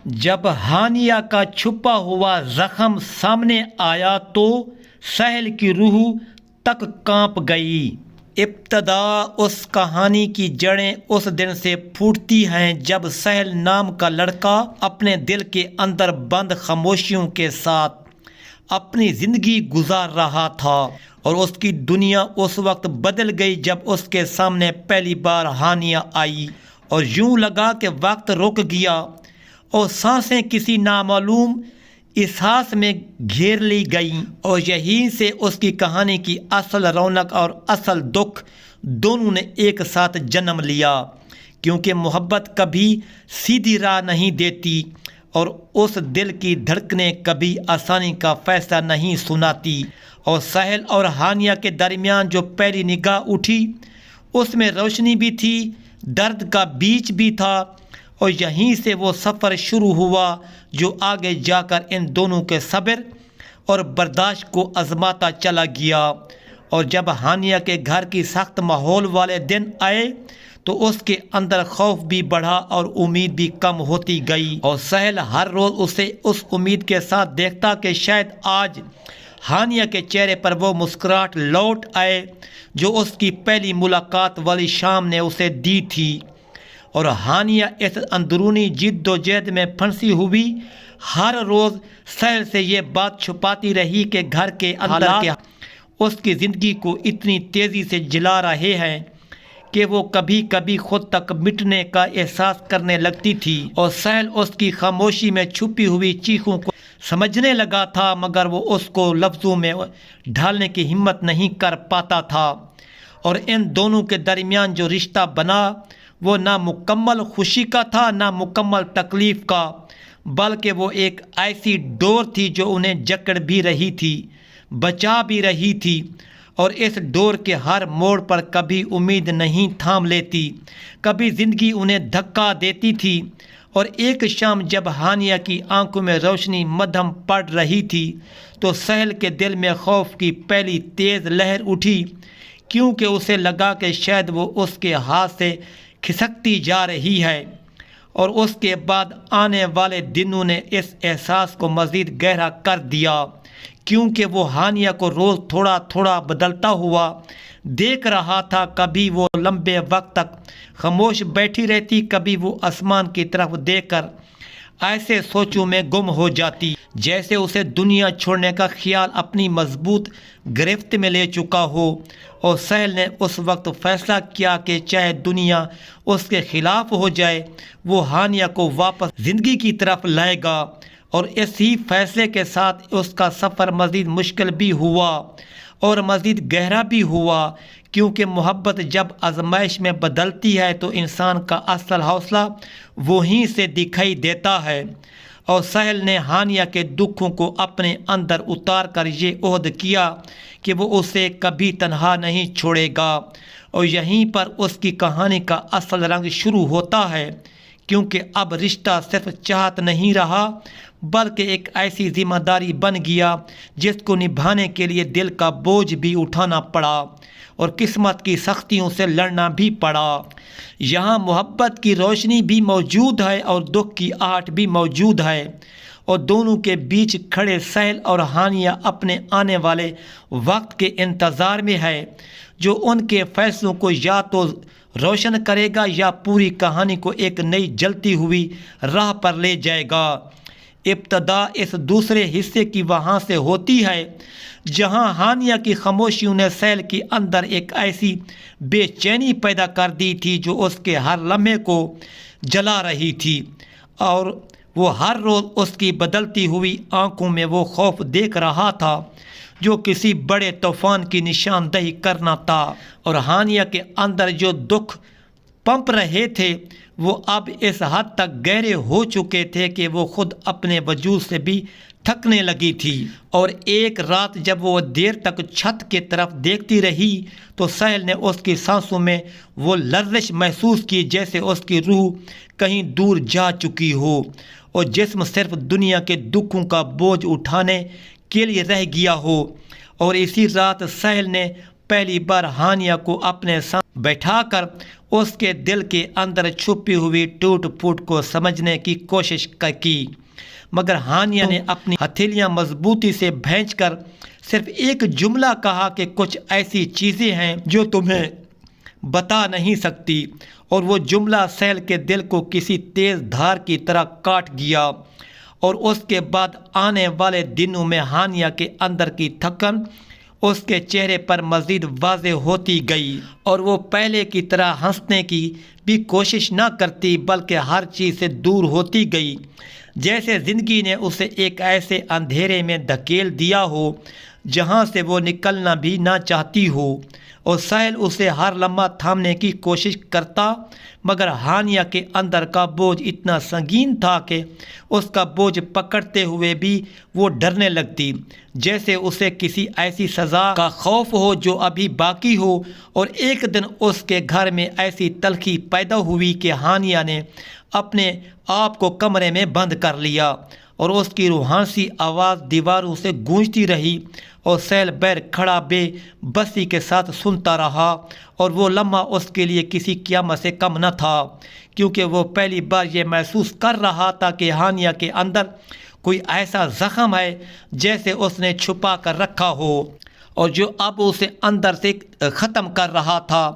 جب ہانیہ کا چھپا ہوا زخم سامنے آیا تو سہیل کی روح تک کانپ گئی۔ ابتدا اس کہانی کی جڑیں اس دن سے پھوٹتی ہیں جب سہیل نام کا لڑکا اپنے دل کے اندر بند خاموشیوں کے ساتھ اپنی زندگی گزار رہا تھا، اور اس کی دنیا اس وقت بدل گئی جب اس کے سامنے پہلی بار ہانیہ آئی، اور یوں لگا کہ وقت رک گیا اور سانسیں کسی نامعلوم احساس میں گھیر لی گئیں، اور یہیں سے اس کی کہانی کی اصل رونق اور اصل دکھ دونوں نے ایک ساتھ جنم لیا، کیونکہ محبت کبھی سیدھی راہ نہیں دیتی اور اس دل کی دھڑکنیں کبھی آسانی کا فیصلہ نہیں سناتی۔ اور سہیل اور ہانیہ کے درمیان جو پہلی نگاہ اٹھی اس میں روشنی بھی تھی، درد کا بیج بھی تھا، اور یہیں سے وہ سفر شروع ہوا جو آگے جا کر ان دونوں کے صبر اور برداشت کو آزماتا چلا گیا۔ اور جب ہانیہ کے گھر کی سخت ماحول والے دن آئے تو اس کے اندر خوف بھی بڑھا اور امید بھی کم ہوتی گئی، اور سہیل ہر روز اسے اس امید کے ساتھ دیکھتا کہ شاید آج ہانیہ کے چہرے پر وہ مسکراہٹ لوٹ آئے جو اس کی پہلی ملاقات والی شام نے اسے دی تھی۔ اور ہانیہ اس اندرونی جد و جہد میں پھنسی ہوئی ہر روز سہیل سے یہ بات چھپاتی رہی کہ گھر کے حالات اس کی زندگی کو اتنی تیزی سے جلا رہے ہیں کہ وہ کبھی کبھی خود تک مٹنے کا احساس کرنے لگتی تھی، اور سہیل اس کی خاموشی میں چھپی ہوئی چیخوں کو سمجھنے لگا تھا، مگر وہ اس کو لفظوں میں ڈھالنے کی ہمت نہیں کر پاتا تھا۔ اور ان دونوں کے درمیان جو رشتہ بنا وہ نہ مکمل خوشی کا تھا نہ مکمل تکلیف کا، بلکہ وہ ایک ایسی ڈور تھی جو انہیں جکڑ بھی رہی تھی، بچا بھی رہی تھی، اور اس ڈور کے ہر موڑ پر کبھی امید نہیں تھام لیتی، کبھی زندگی انہیں دھکا دیتی تھی۔ اور ایک شام جب ہانیہ کی آنکھوں میں روشنی مدھم پڑ رہی تھی تو سہیل کے دل میں خوف کی پہلی تیز لہر اٹھی، کیونکہ اسے لگا کہ شاید وہ اس کے ہاتھ سے کھسکتی جا رہی ہے۔ اور اس کے بعد آنے والے دنوں نے اس احساس کو مزید گہرا کر دیا، کیونکہ وہ ہانیہ کو روز تھوڑا تھوڑا بدلتا ہوا دیکھ رہا تھا۔ کبھی وہ لمبے وقت تک خاموش بیٹھی رہتی، کبھی وہ آسمان کی طرف دیکھ کر ایسے سوچوں میں گم ہو جاتی جیسے اسے دنیا چھوڑنے کا خیال اپنی مضبوط گرفت میں لے چکا ہو۔ اور سہیل نے اس وقت فیصلہ کیا کہ چاہے دنیا اس کے خلاف ہو جائے وہ ہانیہ کو واپس زندگی کی طرف لائے گا، اور اسی فیصلے کے ساتھ اس کا سفر مزید مشکل بھی ہوا اور مزید گہرا بھی ہوا، کیونکہ محبت جب آزمائش میں بدلتی ہے تو انسان کا اصل حوصلہ وہیں سے دکھائی دیتا ہے۔ اور سہیل نے ہانیہ کے دکھوں کو اپنے اندر اتار کر یہ عہد کیا کہ وہ اسے کبھی تنہا نہیں چھوڑے گا، اور یہیں پر اس کی کہانی کا اصل رنگ شروع ہوتا ہے، کیونکہ اب رشتہ صرف چاہت نہیں رہا بلکہ ایک ایسی ذمہ داری بن گیا جس کو نبھانے کے لیے دل کا بوجھ بھی اٹھانا پڑا اور قسمت کی سختیوں سے لڑنا بھی پڑا۔ یہاں محبت کی روشنی بھی موجود ہے اور دکھ کی آہٹ بھی موجود ہے، اور دونوں کے بیچ کھڑے سہیل اور ہانیہ اپنے آنے والے وقت کے انتظار میں ہے جو ان کے فیصلوں کو یا تو روشن کرے گا یا پوری کہانی کو ایک نئی جلتی ہوئی راہ پر لے جائے گا۔ ابتدا اس دوسرے حصے کی وہاں سے ہوتی ہے جہاں ہانیہ کی خاموشیوں نے سہیل کے اندر ایک ایسی بے چینی پیدا کر دی تھی جو اس کے ہر لمحے کو جلا رہی تھی، اور وہ ہر روز اس کی بدلتی ہوئی آنکھوں میں وہ خوف دیکھ رہا تھا جو کسی بڑے طوفان کی نشاندہی کرنا تھا۔ اور ہانیہ کے اندر جو دکھ پنپ رہے تھے وہ اب اس حد تک گہرے ہو چکے تھے کہ وہ خود اپنے وجود سے بھی تھکنے لگی تھی۔ اور ایک رات جب وہ دیر تک چھت کی طرف دیکھتی رہی تو سہیل نے اس کی سانسوں میں وہ لرزش محسوس کی جیسے اس کی روح کہیں دور جا چکی ہو اور جسم صرف دنیا کے دکھوں کا بوجھ اٹھانے کے لیے رہ گیا ہو۔ اور اسی رات سہیل نے پہلی بار ہانیہ کو اپنے ساتھ بیٹھا کر اس کے دل کے اندر چھپی ہوئی ٹوٹ پھوٹ کو سمجھنے کی کوشش کی، مگر ہانیہ نے اپنی ہتھیلیاں مضبوطی سے بھینچ کر صرف ایک جملہ کہا کہ کچھ ایسی چیزیں ہیں جو تمہیں بتا نہیں سکتی، اور وہ جملہ سہیل کے دل کو کسی تیز دھار کی طرح کاٹ گیا۔ اور اس کے بعد آنے والے دنوں میں ہانیہ کے اندر کی تھکن اس کے چہرے پر مزید واضح ہوتی گئی، اور وہ پہلے کی طرح ہنسنے کی بھی کوشش نہ کرتی بلکہ ہر چیز سے دور ہوتی گئی، جیسے زندگی نے اسے ایک ایسے اندھیرے میں دھکیل دیا ہو جہاں سے وہ نکلنا بھی نہ چاہتی ہو۔ اور سہیل اسے ہر لمحہ تھامنے کی کوشش کرتا، مگر ہانیہ کے اندر کا بوجھ اتنا سنگین تھا کہ اس کا بوجھ پکڑتے ہوئے بھی وہ ڈرنے لگتی، جیسے اسے کسی ایسی سزا کا خوف ہو جو ابھی باقی ہو۔ اور ایک دن اس کے گھر میں ایسی تلخی پیدا ہوئی کہ ہانیہ نے اپنے آپ کو کمرے میں بند کر لیا، اور اس کی روحانسی آواز دیواروں سے گونجتی رہی، اور سہیل بیر کھڑا بے بسی کے ساتھ سنتا رہا، اور وہ لمحہ اس کے لیے کسی قیامت سے کم نہ تھا، کیونکہ وہ پہلی بار یہ محسوس کر رہا تھا کہ ہانیہ کے اندر کوئی ایسا زخم ہے جیسے اس نے چھپا کر رکھا ہو، اور جو اب اسے اندر سے ختم کر رہا تھا۔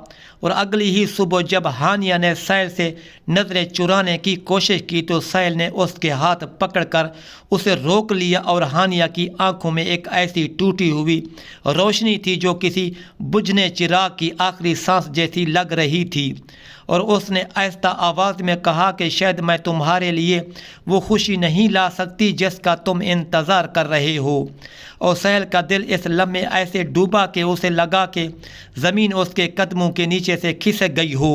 اور اگلی ہی صبح جب ہانیہ نے سہیل سے نظریں چرانے کی کوشش کی تو سہیل نے اس کے ہاتھ پکڑ کر اسے روک لیا، اور ہانیہ کی آنکھوں میں ایک ایسی ٹوٹی ہوئی روشنی تھی جو کسی بجھنے چراغ کی آخری سانس جیسی لگ رہی تھی۔ اور اس نے آہستہ آواز میں کہا کہ شاید میں تمہارے لیے وہ خوشی نہیں لا سکتی جس کا تم انتظار کر رہے ہو۔ اور سہیل کا دل اس لمحے ایسے ڈوبا کہ اسے لگا کہ زمین اس کے قدموں کے نیچے سے کھسک گئی ہو،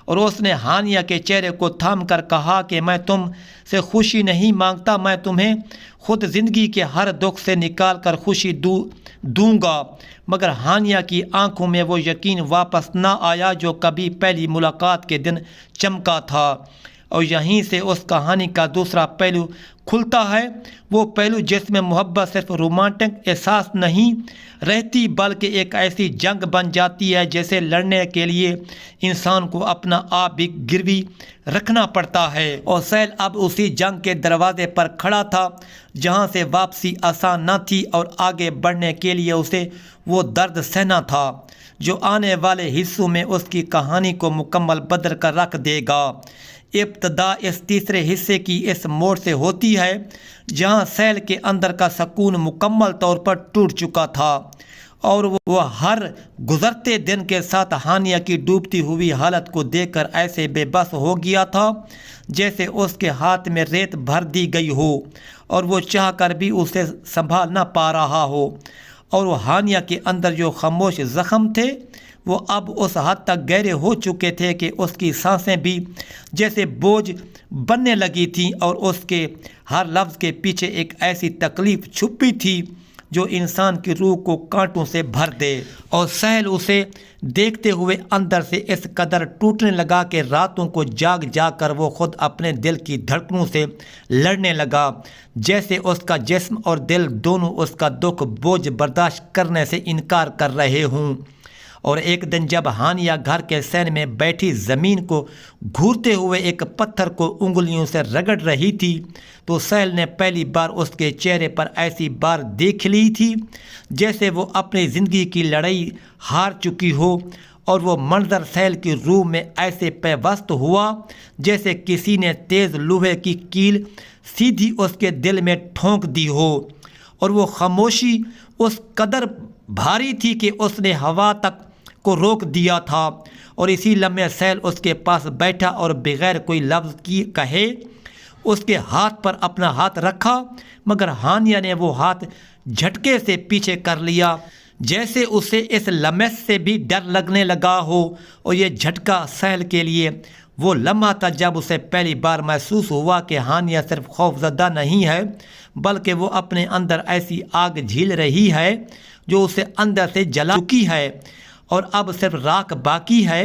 اور اس نے ہانیہ کے چہرے کو تھام کر کہا کہ میں تم سے خوشی نہیں مانگتا، میں تمہیں خود زندگی کے ہر دکھ سے نکال کر خوشی دوں گا۔ مگر ہانیہ کی آنکھوں میں وہ یقین واپس نہ آیا جو کبھی پہلی ملاقات کے دن چمکا تھا۔ اور یہیں سے اس کہانی کا دوسرا پہلو کھلتا ہے، وہ پہلو جس میں محبت صرف رومانٹک احساس نہیں رہتی بلکہ ایک ایسی جنگ بن جاتی ہے جیسے لڑنے کے لیے انسان کو اپنا آپ بھی گروی رکھنا پڑتا ہے۔ اور سہیل اب اسی جنگ کے دروازے پر کھڑا تھا جہاں سے واپسی آسان نہ تھی، اور آگے بڑھنے کے لیے اسے وہ درد سہنا تھا جو آنے والے حصوں میں اس کی کہانی کو مکمل بدل کر رکھ دے گا۔ ابتدا اس تیسرے حصے کی اس موڑ سے ہوتی ہے جہاں سہیل کے اندر کا سکون مکمل طور پر ٹوٹ چکا تھا، اور وہ ہر گزرتے دن کے ساتھ ہانیہ کی ڈوبتی ہوئی حالت کو دیکھ کر ایسے بے بس ہو گیا تھا جیسے اس کے ہاتھ میں ریت بھر دی گئی ہو اور وہ چاہ کر بھی اسے سنبھال نہ پا رہا ہو۔ اور وہ ہانیہ کے اندر جو خاموش زخم تھے وہ اب اس حد تک گہرے ہو چکے تھے کہ اس کی سانسیں بھی جیسے بوجھ بننے لگی تھیں، اور اس کے ہر لفظ کے پیچھے ایک ایسی تکلیف چھپی تھی جو انسان کی روح کو کانٹوں سے بھر دے۔ اور سہیل اسے دیکھتے ہوئے اندر سے اس قدر ٹوٹنے لگا کہ راتوں کو جاگ جاگ کر وہ خود اپنے دل کی دھڑکنوں سے لڑنے لگا، جیسے اس کا جسم اور دل دونوں اس کا دکھ بوجھ برداشت کرنے سے انکار کر رہے ہوں۔ اور ایک دن جب ہانیہ گھر کے سین میں بیٹھی زمین کو گھورتے ہوئے ایک پتھر کو انگلیوں سے رگڑ رہی تھی تو سہیل نے پہلی بار اس کے چہرے پر ایسی بار دیکھ لی تھی جیسے وہ اپنی زندگی کی لڑائی ہار چکی ہو، اور وہ منظر سہیل کی روح میں ایسے پیوست ہوا جیسے کسی نے تیز لوہے کی کیل سیدھی اس کے دل میں ٹھونک دی ہو، اور وہ خاموشی اس قدر بھاری تھی کہ اس نے ہوا تک کو روک دیا تھا۔ اور اسی لمحے سہیل اس کے پاس بیٹھا اور بغیر کوئی لفظ کی کہے اس کے ہاتھ پر اپنا ہاتھ رکھا، مگر ہانیہ نے وہ ہاتھ جھٹکے سے پیچھے کر لیا جیسے اسے اس لمحے سے بھی ڈر لگنے لگا ہو۔ اور یہ جھٹکا سہیل کے لیے وہ لمحہ تھا جب اسے پہلی بار محسوس ہوا کہ ہانیہ صرف خوف زدہ نہیں ہے بلکہ وہ اپنے اندر ایسی آگ جھیل رہی ہے جو اسے اندر سے جلا چکی ہے، اور اب صرف راکھ باقی ہے،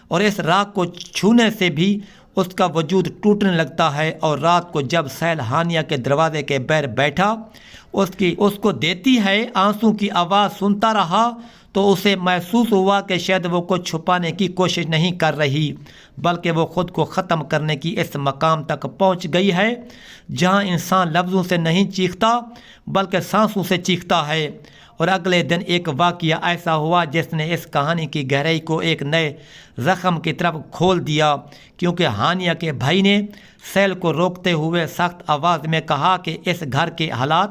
اور اس راکھ کو چھونے سے بھی اس کا وجود ٹوٹنے لگتا ہے۔ اور رات کو جب سہیل ہانیہ کے دروازے کے بہر بیٹھا اس کو دیتی ہے آنسوں کی آواز سنتا رہا تو اسے محسوس ہوا کہ شاید وہ کچھ چھپانے کی کوشش نہیں کر رہی، بلکہ وہ خود کو ختم کرنے کی اس مقام تک پہنچ گئی ہے جہاں انسان لفظوں سے نہیں چیختا بلکہ سانسوں سے چیختا ہے۔ اور اگلے دن ایک واقعہ ایسا ہوا جس نے اس کہانی کی گہرائی کو ایک نئے زخم کی طرف کھول دیا، کیونکہ ہانیہ کے بھائی نے سیل کو روکتے ہوئے سخت آواز میں کہا کہ اس گھر کے حالات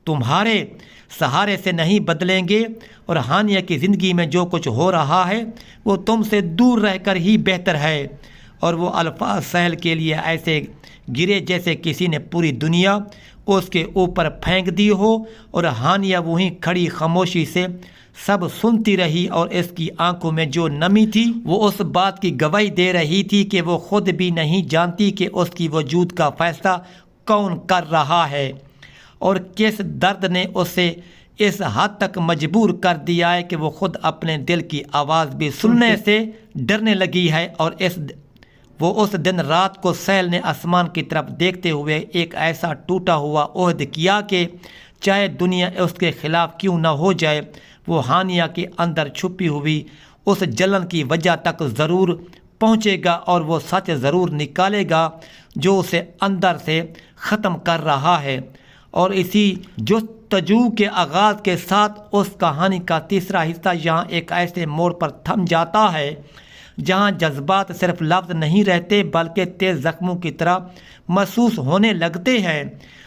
تمہارے سہارے سے نہیں بدلیں گے، اور ہانیہ کی زندگی میں جو کچھ ہو رہا ہے وہ تم سے دور رہ کر ہی بہتر ہے۔ اور وہ الفاظ سہل کے لیے ایسے گرے جیسے کسی نے پوری دنیا اس کے اوپر پھینک دی ہو، اور ہانیہ وہیں کھڑی خاموشی سے سب سنتی رہی، اور اس کی آنکھوں میں جو نمی تھی وہ اس بات کی گواہی دے رہی تھی کہ وہ خود بھی نہیں جانتی کہ اس کی وجود کا فیصلہ کون کر رہا ہے، اور کس درد نے اسے اس حد تک مجبور کر دیا ہے کہ وہ خود اپنے دل کی آواز بھی سننے سے ڈرنے لگی ہے۔ اور وہ اس دن رات کو سہل نے آسمان کی طرف دیکھتے ہوئے ایک ایسا ٹوٹا ہوا عہد کیا کہ چاہے دنیا اس کے خلاف کیوں نہ ہو جائے، وہ ہانیہ کے اندر چھپی ہوئی اس جلن کی وجہ تک ضرور پہنچے گا، اور وہ سچ ضرور نکالے گا جو اسے اندر سے ختم کر رہا ہے۔ اور اسی جستجو کے آغاز کے ساتھ اس کہانی کا تیسرا حصہ یہاں ایک ایسے موڑ پر تھم جاتا ہے جہاں جذبات صرف لفظ نہیں رہتے بلکہ تیز زخموں کی طرح محسوس ہونے لگتے ہیں،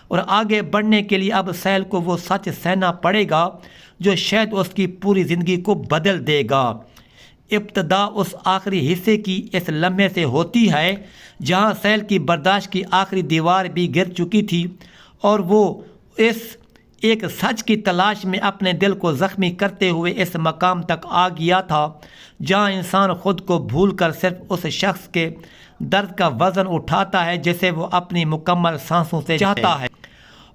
اور آگے بڑھنے کے لیے اب سہل کو وہ سچ سہنا پڑے گا جو شاید اس کی پوری زندگی کو بدل دے گا۔ ابتدا اس آخری حصے کی اس لمحے سے ہوتی ہے جہاں سہل کی برداشت کی آخری دیوار بھی گر چکی تھی، اور وہ اس ایک سچ کی تلاش میں اپنے دل کو زخمی کرتے ہوئے اس مقام تک آ گیا تھا جہاں انسان خود کو بھول کر صرف اس شخص کے درد کا وزن اٹھاتا ہے جسے وہ اپنی مکمل سانسوں سے چاہتا ہے۔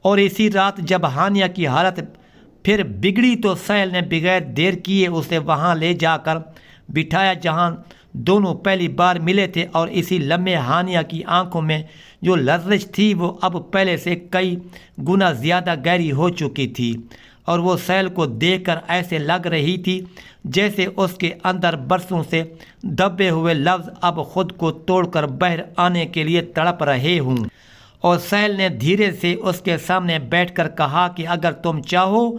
اور اسی رات جب ہانیہ کی حالت پھر بگڑی تو سہل نے بغیر دیر کیے اسے وہاں لے جا کر بٹھایا جہاں دونوں پہلی بار ملے تھے، اور اسی لمحے ہانیہ کی آنکھوں میں جو لرزش تھی وہ اب پہلے سے کئی گنا زیادہ گہری ہو چکی تھی، اور وہ سہل کو دیکھ کر ایسے لگ رہی تھی جیسے اس کے اندر برسوں سے دبے ہوئے لفظ اب خود کو توڑ کر باہر آنے کے لیے تڑپ رہے ہوں۔ اور سہل نے دھیرے سے اس کے سامنے بیٹھ کر کہا کہ اگر تم چاہو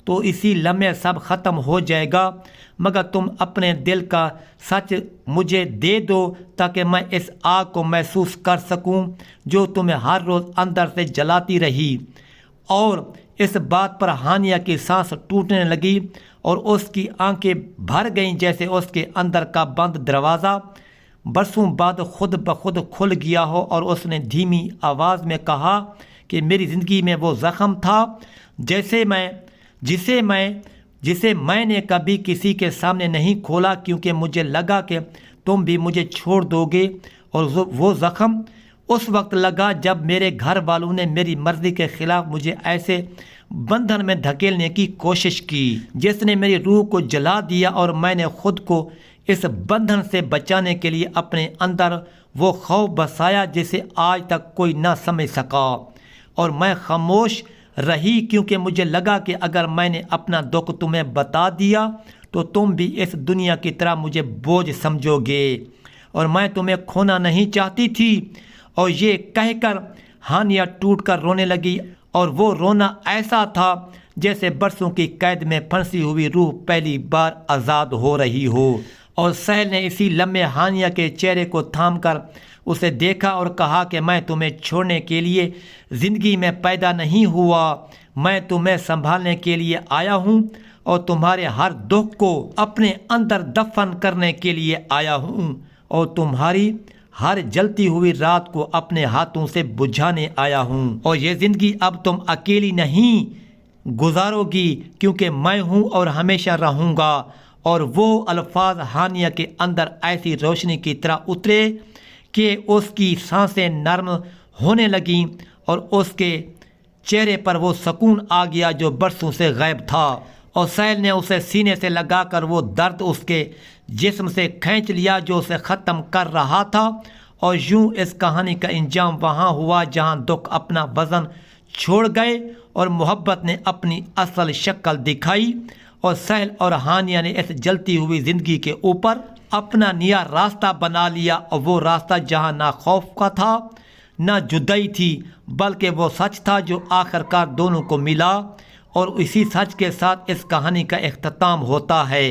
تو اسی لمحے سب ختم ہو جائے گا، مگر تم اپنے دل کا سچ مجھے دے دو تاکہ میں اس آگ کو محسوس کر سکوں جو تمہیں ہر روز اندر سے جلاتی رہی۔ اور اس بات پر ہانیہ کی سانس ٹوٹنے لگی اور اس کی آنکھیں بھر گئیں جیسے اس کے اندر کا بند دروازہ برسوں بعد خود بخود کھل گیا ہو، اور اس نے دھیمی آواز میں کہا کہ میری زندگی میں وہ زخم تھا جسے میں نے کبھی کسی کے سامنے نہیں کھولا، کیونکہ مجھے لگا کہ تم بھی مجھے چھوڑ دو گے، اور وہ زخم اس وقت لگا جب میرے گھر والوں نے میری مرضی کے خلاف مجھے ایسے بندھن میں دھکیلنے کی کوشش کی جس نے میری روح کو جلا دیا، اور میں نے خود کو اس بندھن سے بچانے کے لیے اپنے اندر وہ خوف بسایا جسے آج تک کوئی نہ سمجھ سکا، اور میں خاموش رہی کیونکہ مجھے لگا کہ اگر میں نے اپنا دکھ تمہیں بتا دیا تو تم بھی اس دنیا کی طرح مجھے بوجھ سمجھو گے، اور میں تمہیں کھونا نہیں چاہتی تھی۔ اور یہ کہہ کر ہانیہ ٹوٹ کر رونے لگی، اور وہ رونا ایسا تھا جیسے برسوں کی قید میں پھنسی ہوئی روح پہلی بار آزاد ہو رہی ہو۔ اور سہل نے اسی لمحے ہانیہ کے چہرے کو تھام کر اسے دیکھا اور کہا کہ میں تمہیں چھوڑنے کے لیے زندگی میں پیدا نہیں ہوا، میں تمہیں سنبھالنے کے لیے آیا ہوں، اور تمہارے ہر دکھ کو اپنے اندر دفن کرنے کے لیے آیا ہوں، اور تمہاری ہر جلتی ہوئی رات کو اپنے ہاتھوں سے بجھانے آیا ہوں۔ اور یہ زندگی اب تم اکیلی نہیں گزارو گی، کیونکہ میں ہوں اور ہمیشہ رہوں گا۔ اور وہ الفاظ ہانیہ کے اندر ایسی روشنی کی طرح اترے کہ اس کی سانسیں نرم ہونے لگیں، اور اس کے چہرے پر وہ سکون آ گیا جو برسوں سے غائب تھا۔ اور سہل نے اسے سینے سے لگا کر وہ درد اس کے جسم سے کھینچ لیا جو اسے ختم کر رہا تھا، اور یوں اس کہانی کا انجام وہاں ہوا جہاں دکھ اپنا وزن چھوڑ گئے اور محبت نے اپنی اصل شکل دکھائی، اور سہل اور ہانیہ نے اس جلتی ہوئی زندگی کے اوپر اپنا نیا راستہ بنا لیا، اور وہ راستہ جہاں نہ خوف کا تھا نہ جدائی تھی، بلکہ وہ سچ تھا جو آخر کار دونوں کو ملا، اور اسی سچ کے ساتھ اس کہانی کا اختتام ہوتا ہے۔